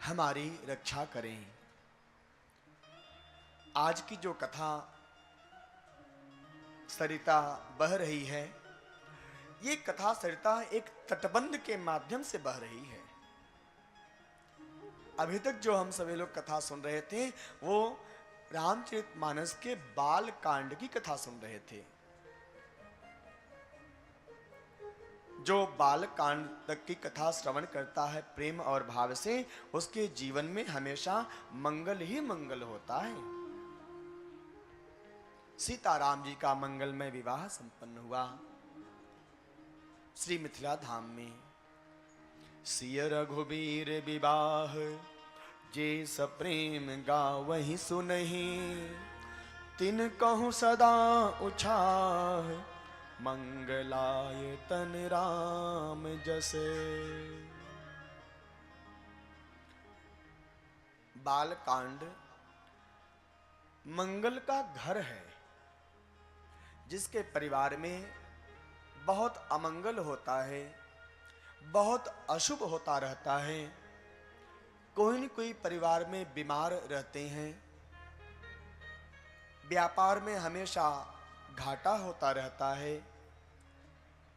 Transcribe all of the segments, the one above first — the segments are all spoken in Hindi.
हमारी रक्षा करें। आज की जो कथा सरिता बह रही है, ये कथा सरिता एक तटबंध के माध्यम से बह रही है। अभी तक जो हम सभी लोग कथा सुन रहे थे वो रामचरितमानस के बाल कांड की कथा सुन रहे थे। जो बाल कांड तक की कथा श्रवण करता है प्रेम और भाव से, उसके जीवन में हमेशा मंगल ही मंगल होता है। सीताराम जी का मंगलमय विवाह संपन्न हुआ श्री मिथिला धाम में। सिय रघुबीर विवाह जे सप्रेम गावहि सुनहि, तिन कहूँ सदा उछाह मंगलाय तन राम जसे। बाल कांड मंगल का घर है। जिसके परिवार में बहुत अमंगल होता है, बहुत अशुभ होता रहता है, कोई न कोई परिवार में बीमार रहते हैं, व्यापार में हमेशा घाटा होता रहता है,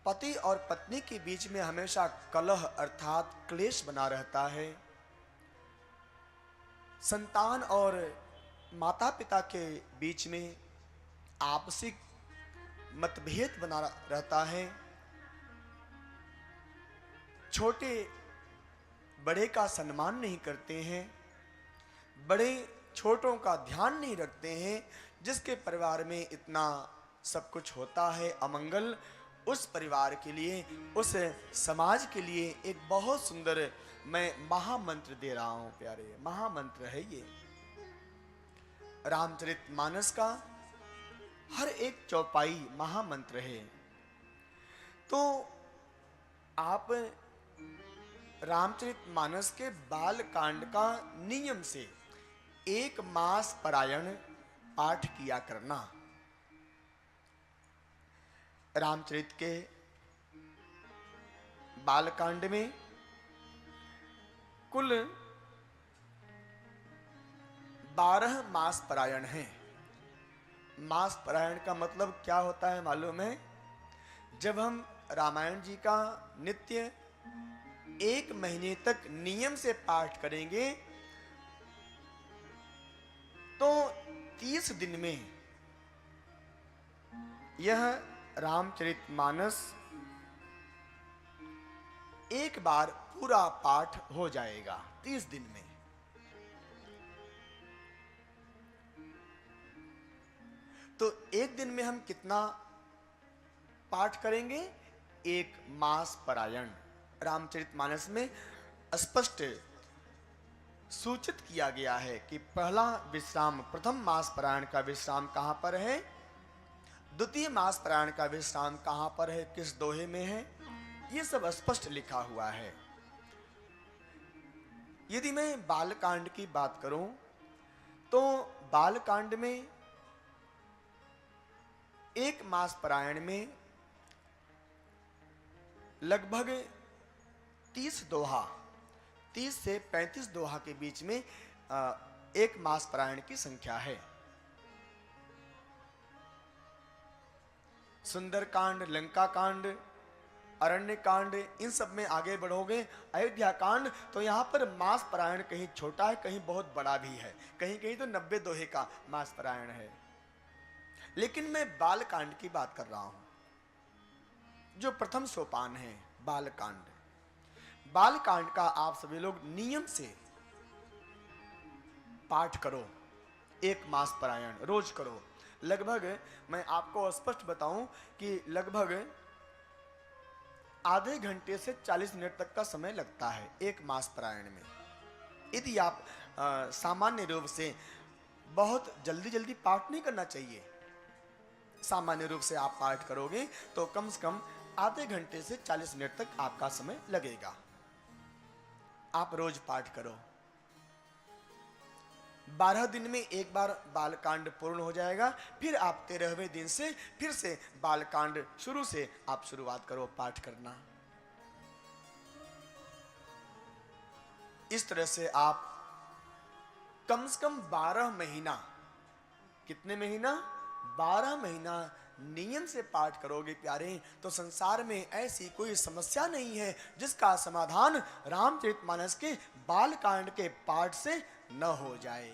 पति और पत्नी के बीच में हमेशा कलह अर्थात क्लेश बना रहता है, संतान और माता पिता के बीच में आपसी मतभेद बना रहता है, छोटे बड़े का सम्मान नहीं करते हैं, बड़े छोटों का ध्यान नहीं रखते हैं। जिसके परिवार में इतना सब कुछ होता है अमंगल, उस परिवार के लिए, उस समाज के लिए एक बहुत सुंदर मैं महामंत्र दे रहा हूं प्यारे। महामंत्र है ये। रामचरितमानस का हर एक चौपाई महामंत्र है। तो आप रामचरितमानस के बाल कांड का नियम से 1 मास पारायण पाठ किया करना। रामचरित के बाल कांड में कुल 12 मास पारायण हैं। मास पारायण का मतलब क्या होता है मालूम है? जब हम रामायण जी का नित्य 1 महीने तक नियम से पाठ करेंगे तो 30 दिन में यह रामचरितमानस एक बार पूरा पाठ हो जाएगा 30 दिन में। तो एक दिन में हम कितना पाठ करेंगे? 1 मास पारायण। रामचरितमानस में स्पष्ट सूचित किया गया है कि पहला विश्राम, प्रथम मास पारायण का विश्राम कहां पर है, द्वितीय मास पारायण का विश्राम कहां पर है, किस दोहे में है, ये सब स्पष्ट लिखा हुआ है। यदि मैं बालकांड की बात करूं तो बालकांड में 1 मास पारायण में लगभग 30 दोहा, 30 से 35 दोहा के बीच में 1 मास पारायण की संख्या है। सुंदरकांड, लंका कांड, अरण्य कांड, इन सब में आगे बढ़ोगे, अयोध्या कांड, तो यहां पर मास पारायण कहीं छोटा है, कहीं बहुत बड़ा भी है, कहीं कहीं तो 90 दोहे का मास पारायण है। लेकिन मैं बाल कांड की बात कर रहा हूं, जो प्रथम सोपान है बाल कांड। बाल कांड का आप सभी लोग नियम से पाठ करो, 1 मास पारायण रोज करो। लगभग मैं आपको स्पष्ट बताऊं कि लगभग आधे घंटे से 40 मिनट तक का समय लगता है 1 मास पारायण में। यदि आप सामान्य रूप से बहुत जल्दी जल्दी पाठ नहीं करना चाहिए, सामान्य रूप से आप पाठ करोगे तो कम से कम आधे घंटे से 40 मिनट तक आपका समय लगेगा। आप रोज पाठ करो। 12 दिन में एक बार बालकांड पूर्ण हो जाएगा, फिर आप 13वें दिन से फिर से बालकांड शुरू से आप शुरुआत करो पाठ करना। इस तरह से आप कम से कम 12 महीना, कितने महीना? 12 महीना नियम से पाठ करोगे प्यारे, तो संसार में ऐसी कोई समस्या नहीं है जिसका समाधान रामचरितमानस के बाल कांड के पाठ से न हो जाए।